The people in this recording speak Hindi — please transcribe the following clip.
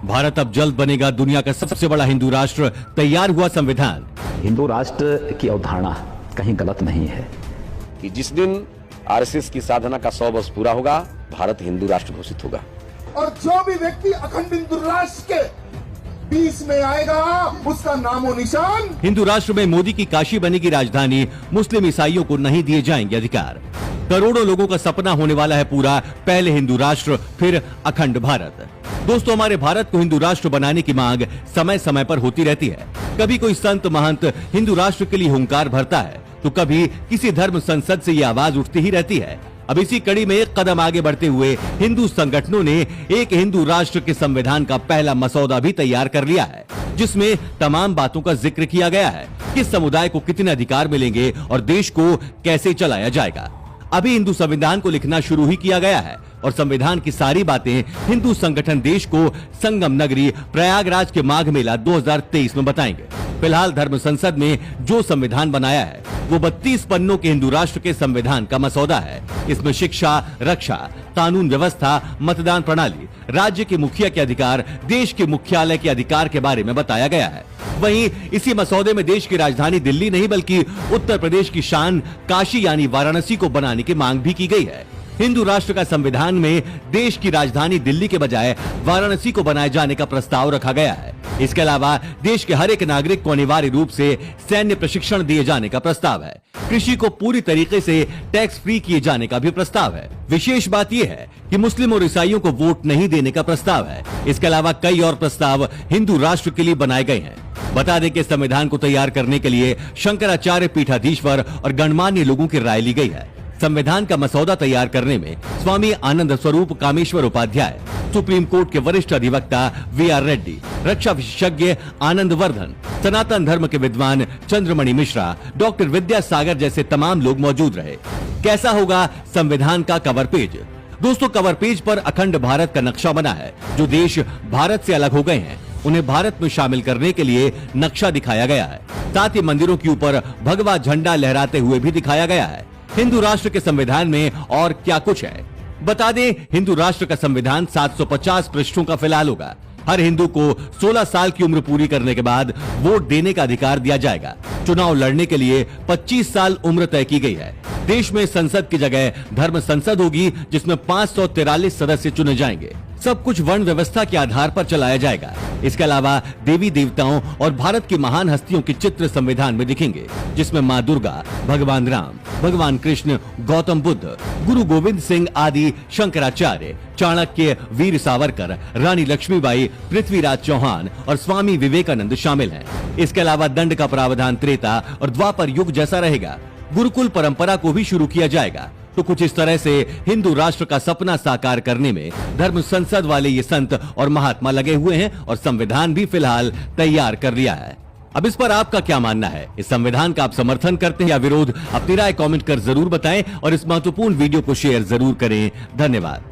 भारत अब जल्द बनेगा दुनिया का सबसे बड़ा हिंदू राष्ट्र, तैयार हुआ संविधान। हिंदू राष्ट्र की अवधारणा कहीं गलत नहीं है कि जिस दिन आरएसएस की साधना का 100 वर्ष पूरा होगा, भारत हिंदू राष्ट्र घोषित होगा। और जो भी व्यक्ति अखंड हिंदू राष्ट्र के बीच में आएगा, उसका नामो निशान। हिंदू राष्ट्र में मोदी की काशी बनेगी राजधानी, मुस्लिम ईसाइयों को नहीं दिए जाएंगे अधिकार। करोड़ों लोगों का सपना होने वाला है पूरा, पहले हिंदू राष्ट्र फिर अखंड भारत। दोस्तों, हमारे भारत को हिंदू राष्ट्र बनाने की मांग समय समय पर होती रहती है। कभी कोई संत महंत हिंदू राष्ट्र के लिए हुंकार भरता है, तो कभी किसी धर्म संसद से ये आवाज उठती ही रहती है। अब इसी कड़ी में एक कदम आगे बढ़ते हुए हिंदू संगठनों ने एक हिंदू राष्ट्र के संविधान का पहला मसौदा भी तैयार कर लिया है, जिसमें तमाम बातों का जिक्र किया गया है। किस समुदाय को कितने अधिकार मिलेंगे और देश को कैसे चलाया जाएगा। अभी हिंदू संविधान को लिखना शुरू ही किया गया है और संविधान की सारी बातें हिंदू संगठन देश को संगम नगरी प्रयागराज के माघ मेला 2023 में बताएंगे। फिलहाल धर्म संसद में जो संविधान बनाया है वो 32 पन्नों के हिंदू राष्ट्र के संविधान का मसौदा है। इसमें शिक्षा, रक्षा, कानून व्यवस्था, मतदान प्रणाली, राज्य के मुखिया के अधिकार, देश के मुख्यालय के अधिकार के बारे में बताया गया है। वहीं इसी मसौदे में देश की राजधानी दिल्ली नहीं बल्कि उत्तर प्रदेश की शान काशी यानी वाराणसी को बनाने की मांग भी की गई है। हिंदू राष्ट्र का संविधान में देश की राजधानी दिल्ली के बजाय वाराणसी को बनाए जाने का प्रस्ताव रखा गया है। इसके अलावा देश के हर एक नागरिक को अनिवार्य रूप से सैन्य प्रशिक्षण दिए जाने का प्रस्ताव है। कृषि को पूरी तरीके से टैक्स फ्री किए जाने का भी प्रस्ताव है। विशेष बात यह है कि मुस्लिम और ईसाइयों को वोट नहीं देने का प्रस्ताव है। इसके अलावा कई और प्रस्ताव हिंदू राष्ट्र के लिए बनाए गए हैं। बता दें कि संविधान को तैयार करने के लिए शंकराचार्य पीठाधीश्वर और गणमान्य लोगों की राय ली गई है। संविधान का मसौदा तैयार करने में स्वामी आनंद स्वरूप कामेश्वर उपाध्याय, सुप्रीम कोर्ट के वरिष्ठ अधिवक्ता वी.आर. रेड्डी, रक्षा विशेषज्ञ आनंद वर्धन, सनातन धर्म के विद्वान चंद्रमणि मिश्रा, डॉक्टर विद्यासागर जैसे तमाम लोग मौजूद रहे। कैसा होगा संविधान का कवर पेज? दोस्तों, कवर पेज पर अखंड भारत का नक्शा बना है। जो देश भारत से अलग हो गए हैं उन्हें भारत में शामिल करने के लिए नक्शा दिखाया गया है। साथ ही मंदिरों के ऊपर भगवा झंडा लहराते हुए भी दिखाया गया है। हिंदू राष्ट्र के संविधान में और क्या कुछ है बता दें। हिंदू राष्ट्र का संविधान 750 पृष्ठों का फिलहाल होगा। हर हिंदू को 16 साल की उम्र पूरी करने के बाद वोट देने का अधिकार दिया जाएगा। चुनाव लड़ने के लिए 25 साल उम्र तय की गई है। देश में संसद की जगह धर्म संसद होगी, जिसमें 543 सदस्य चुने जाएंगे। सब कुछ वर्ण व्यवस्था के आधार पर चलाया जाएगा। इसके अलावा देवी देवताओं और भारत की महान हस्तियों के चित्र संविधान में दिखेंगे, जिसमें माँ दुर्गा, भगवान राम, भगवान कृष्ण, गौतम बुद्ध, गुरु गोविंद सिंह आदि, शंकराचार्य, चाणक्य, वीर सावरकर, रानी लक्ष्मीबाई, पृथ्वीराज चौहान और स्वामी विवेकानंद शामिल हैं। इसके अलावा दंड का प्रावधान त्रेता और द्वापर युग जैसा रहेगा। गुरुकुल परंपरा को भी शुरू किया जाएगा। तो कुछ इस तरह से हिंदू राष्ट्र का सपना साकार करने में धर्म संसद वाले ये संत और महात्मा लगे हुए हैं और संविधान भी फिलहाल तैयार कर लिया है। अब इस पर आपका क्या मानना है? इस संविधान का आप समर्थन करते हैं या विरोध? अपनी राय कमेंट कर जरूर बताएं और इस महत्वपूर्ण वीडियो को शेयर जरूर करें। धन्यवाद।